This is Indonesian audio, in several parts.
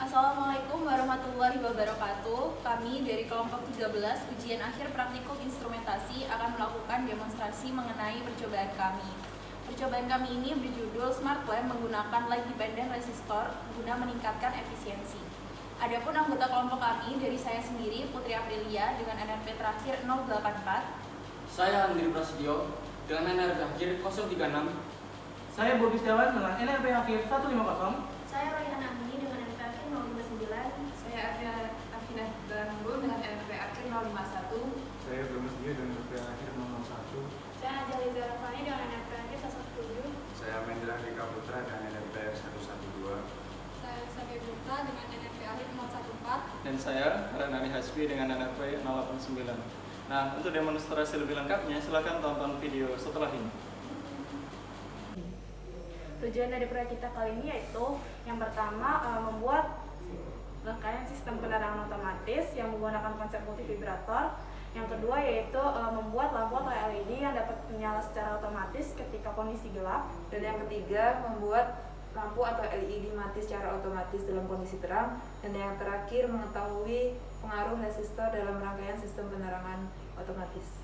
Assalamualaikum warahmatullahi wabarakatuh. Kami dari kelompok 13 ujian akhir praktikum instrumentasi akan melakukan demonstrasi mengenai percobaan kami. Percobaan kami ini berjudul Smart Lamp menggunakan light dependent resistor guna meningkatkan efisiensi. Adapun anggota kelompok kami dari saya sendiri Putri Aprilia dengan NRP terakhir 084. Saya Andri Prasetyo dengan NRP akhir 036. Saya Bobi Setiawan dengan NRP akhir 150. Saya Royhana Amini dengan NRP akhir 059. Saya Afinah Baranggo dengan NRP akhir 051. Saya Brumus Dia dengan NRP akhir 001. Saya Najaliza Rafani dengan NRP akhir 117. Saya Mendra Rika Putra dengan NRP 112. Saya Sabi Gupta dengan NRP akhir 014. Dan saya Renani Hasbi dengan NRP 089. Nah, untuk demonstrasi lebih lengkapnya, silakan tonton video setelah ini. Tujuan dari proyek kita kali ini yaitu yang pertama membuat rangkaian sistem penerangan otomatis yang menggunakan konsep multivibrator. Yang kedua yaitu membuat lampu atau LED yang dapat menyala secara otomatis ketika kondisi gelap. Dan yang ketiga, membuat lampu atau LED mati secara otomatis dalam kondisi terang. Dan yang terakhir, mengetahui pengaruh resistor dalam rangkaian sistem penerangan otomatis.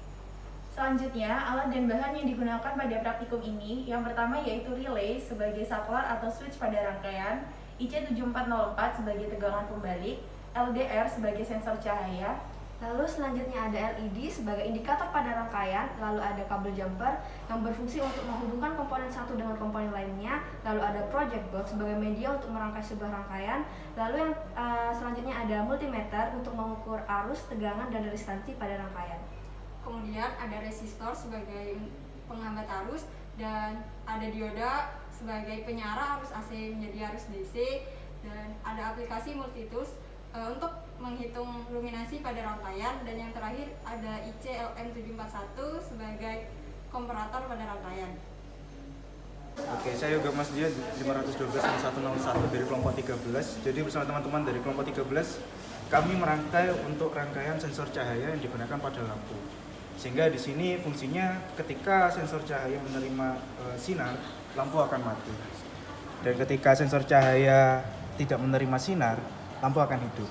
Selanjutnya, alat dan bahan yang digunakan pada praktikum ini yang pertama yaitu relay sebagai saklar atau switch pada rangkaian, IC7404 sebagai tegangan pembalik, LDR sebagai sensor cahaya. Lalu selanjutnya ada LED sebagai indikator pada rangkaian, lalu ada kabel jumper yang berfungsi untuk menghubungkan komponen satu dengan komponen lainnya, lalu ada project box sebagai media untuk merangkai sebuah rangkaian, lalu yang selanjutnya ada multimeter untuk mengukur arus, tegangan, dan resistansi pada rangkaian. Kemudian ada resistor sebagai penghambat arus dan ada dioda sebagai penyara arus AC menjadi arus DC, dan ada aplikasi multitools untuk menghitung luminasi pada rangkaian, dan yang terakhir ada IC-LM741 sebagai komparator pada rangkaian. Oke, saya Yoga Mas Dia 512 101 dari kelompok 13. Jadi bersama teman-teman dari kelompok 13, kami merangkai untuk rangkaian sensor cahaya yang digunakan pada lampu. Sehingga di sini fungsinya ketika sensor cahaya menerima sinar, lampu akan mati. Dan ketika sensor cahaya tidak menerima sinar, lampu akan hidup.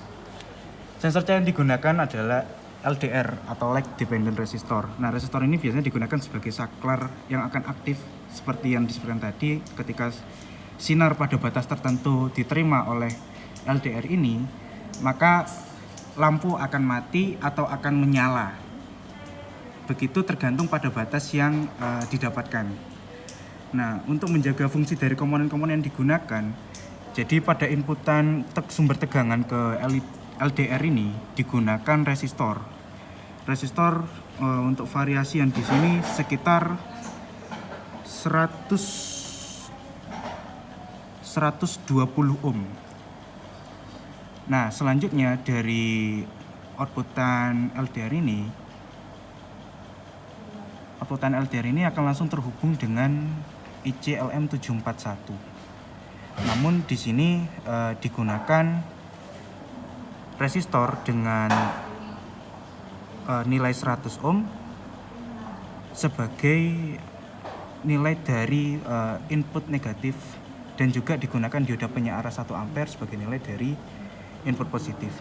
Sensor cahaya yang digunakan adalah LDR atau Light Dependent Resistor. Nah, resistor ini biasanya digunakan sebagai saklar yang akan aktif seperti yang disebutkan tadi. Ketika sinar pada batas tertentu diterima oleh LDR ini, maka lampu akan mati atau akan menyala. Begitu tergantung pada batas yang didapatkan. Nah, untuk menjaga fungsi dari komponen-komponen yang digunakan, jadi pada inputan sumber tegangan ke LDR ini digunakan resistor. Resistor untuk variasi yang di sini sekitar 120 ohm. Nah, selanjutnya dari outputan LDR ini akan langsung terhubung dengan IC-LM741. Namun di sini digunakan resistor dengan nilai 100 ohm sebagai nilai dari input negatif, dan juga digunakan dioda penyearah 1 ampere sebagai nilai dari input positif.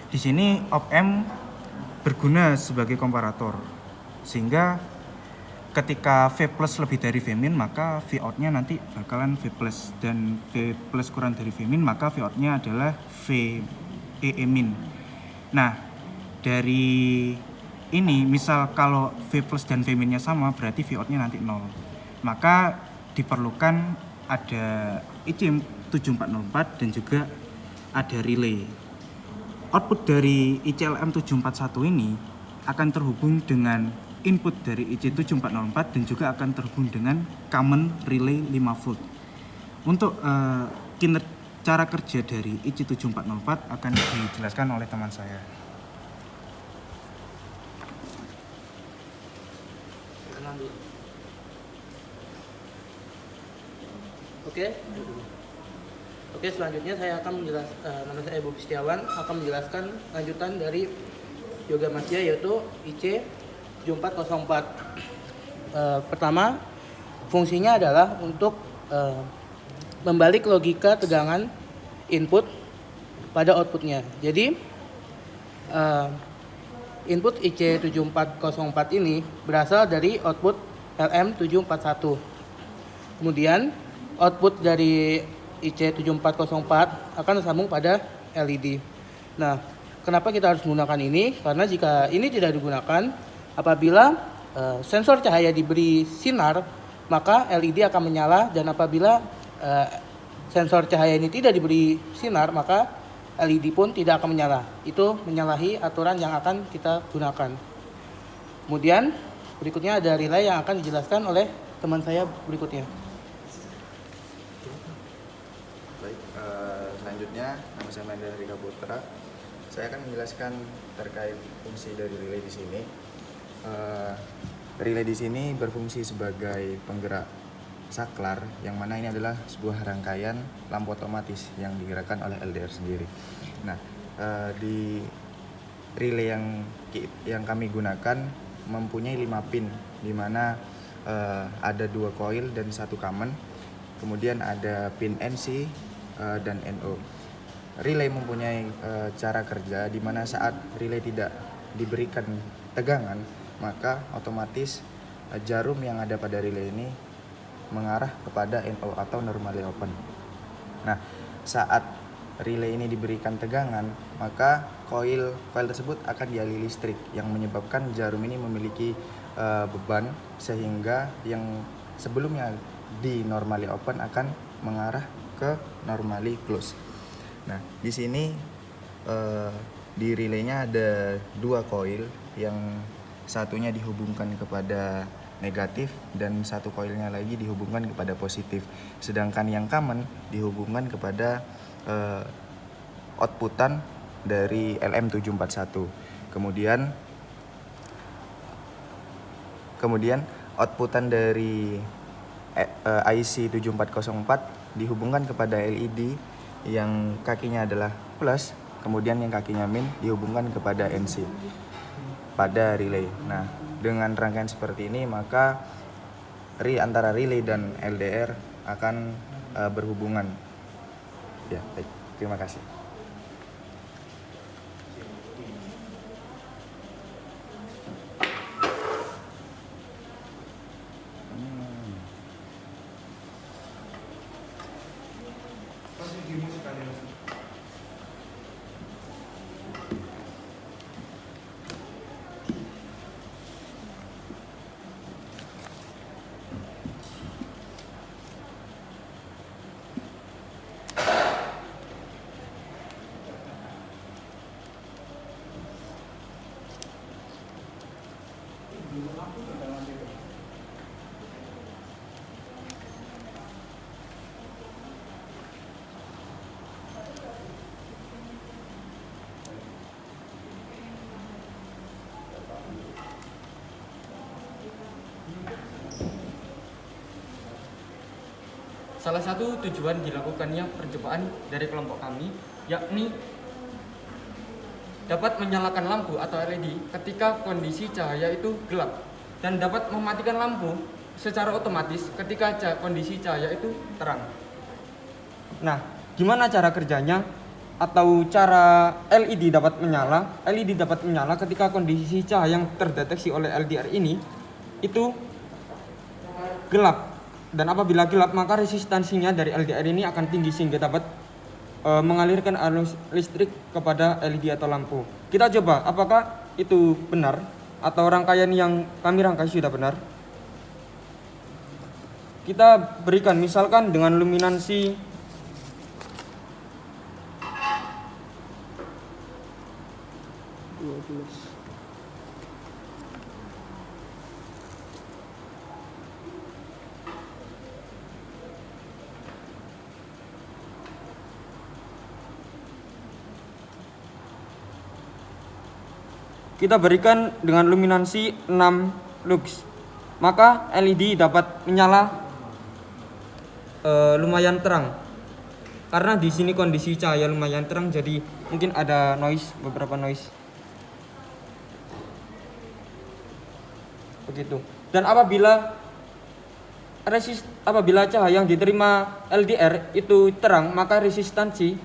Di sini op-amp berguna sebagai komparator, sehingga ketika V plus lebih dari V min, maka V out-nya nanti bakalan V plus, dan V plus kurang dari V min, maka V out-nya adalah V E min. Nah, dari ini misal kalau V plus dan V min-nya sama, berarti V out-nya nanti 0. Maka diperlukan ada IC7404 dan juga ada relay. Output dari IC-LM741 ini akan terhubung dengan input dari IC7404 dan juga akan terhubung dengan common relay 5 volt. Untuk cara kerja dari IC7404 akan dijelaskan oleh teman saya. Oke, selanjutnya saya akan nama saya Bobi Setiawan akan menjelaskan lanjutan dari Yoga Mas Dia, yaitu IC7404. Pertama, fungsinya adalah untuk membalik logika tegangan input pada outputnya. Jadi input IC7404 ini berasal dari output LM741. Kemudian output dari IC7404 akan tersambung pada LED. Nah, kenapa kita harus menggunakan ini? Karena jika ini tidak digunakan, apabila sensor cahaya diberi sinar, maka LED akan menyala, dan apabila sensor cahaya ini tidak diberi sinar, maka LED pun tidak akan menyala. Itu menyalahi aturan yang akan kita gunakan. Kemudian berikutnya ada relay yang akan dijelaskan oleh teman saya berikutnya. Baik, selanjutnya nama saya Mendel Rika Putra. Saya akan menjelaskan terkait fungsi dari relay di sini. Relay di sini berfungsi sebagai penggerak saklar, yang mana ini adalah sebuah rangkaian lampu otomatis yang digerakkan oleh LDR sendiri. Nah, di relay yang kami gunakan mempunyai 5 pin, di mana ada 2 coil dan 1 common. Kemudian ada pin NC dan NO. Relay mempunyai cara kerja di mana saat relay tidak diberikan tegangan, maka otomatis jarum yang ada pada relay ini mengarah kepada NO atau normally open. Nah, saat relay ini diberikan tegangan, maka koil tersebut akan dialiri listrik yang menyebabkan jarum ini memiliki beban, sehingga yang sebelumnya di normally open akan mengarah ke normally close. Nah, di sini di relaynya ada 2 koil, yang satunya dihubungkan kepada negatif dan 1 koilnya lagi dihubungkan kepada positif. Sedangkan yang common dihubungkan kepada outputan dari LM741. Kemudian outputan dari IC7404 dihubungkan kepada LED yang kakinya adalah plus, kemudian yang kakinya min dihubungkan kepada NC pada relay. Nah, dengan rangkaian seperti ini, maka antara relay dan LDR akan berhubungan. Ya, baik. Terima kasih. Salah satu tujuan dilakukannya percobaan dari kelompok kami yakni dapat menyalakan lampu atau LED ketika kondisi cahaya itu gelap, dan dapat mematikan lampu secara otomatis ketika kondisi cahaya itu terang. Nah, gimana cara kerjanya atau cara LED dapat menyala? LED dapat menyala ketika kondisi cahaya yang terdeteksi oleh LDR ini itu gelap. Dan apabila gelap, maka resistansinya dari LDR ini akan tinggi sehingga dapat mengalirkan arus listrik kepada LED atau lampu. Kita coba apakah itu benar atau rangkaian yang kami rangkai sudah benar. Kita berikan misalkan dengan luminansi 12. Kita berikan dengan luminansi 6 lux, maka LED dapat menyala lumayan terang. Karena di sini kondisi cahaya lumayan terang, jadi mungkin ada noise, beberapa noise. Begitu. Dan apabila apabila cahaya yang diterima LDR itu terang, maka resistansi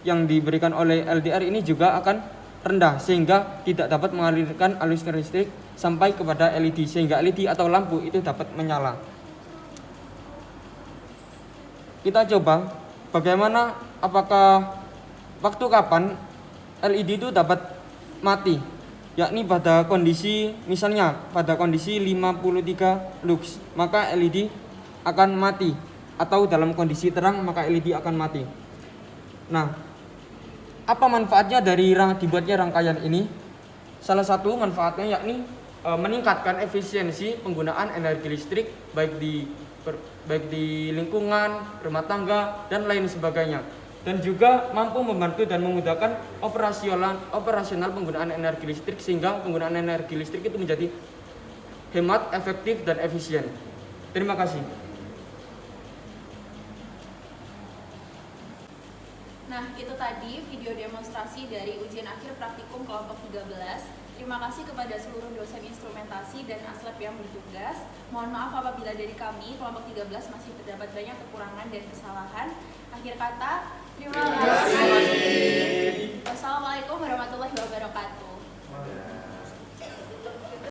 yang diberikan oleh LDR ini juga akan rendah sehingga tidak dapat mengalirkan aliran listrik sampai kepada LED sehingga LED atau lampu itu dapat menyala. Kita coba bagaimana apakah waktu kapan LED itu dapat mati, yakni pada kondisi misalnya pada kondisi 53 lux maka LED akan mati, atau dalam kondisi terang maka LED akan mati. Nah, apa manfaatnya dari dibuatnya rangkaian ini? Salah satu manfaatnya yakni meningkatkan efisiensi penggunaan energi listrik baik di lingkungan, rumah tangga dan lain sebagainya, dan juga mampu membantu dan memudahkan operasional penggunaan energi listrik sehingga penggunaan energi listrik itu menjadi hemat, efektif dan efisien. Terima kasih. Nah, itu tadi video demonstrasi dari ujian akhir praktikum kelompok 13. Terima kasih kepada seluruh dosen instrumentasi dan aslab yang bertugas. Mohon maaf apabila dari kami, kelompok 13 masih terdapat banyak kekurangan dan kesalahan. Akhir kata, terima kasih.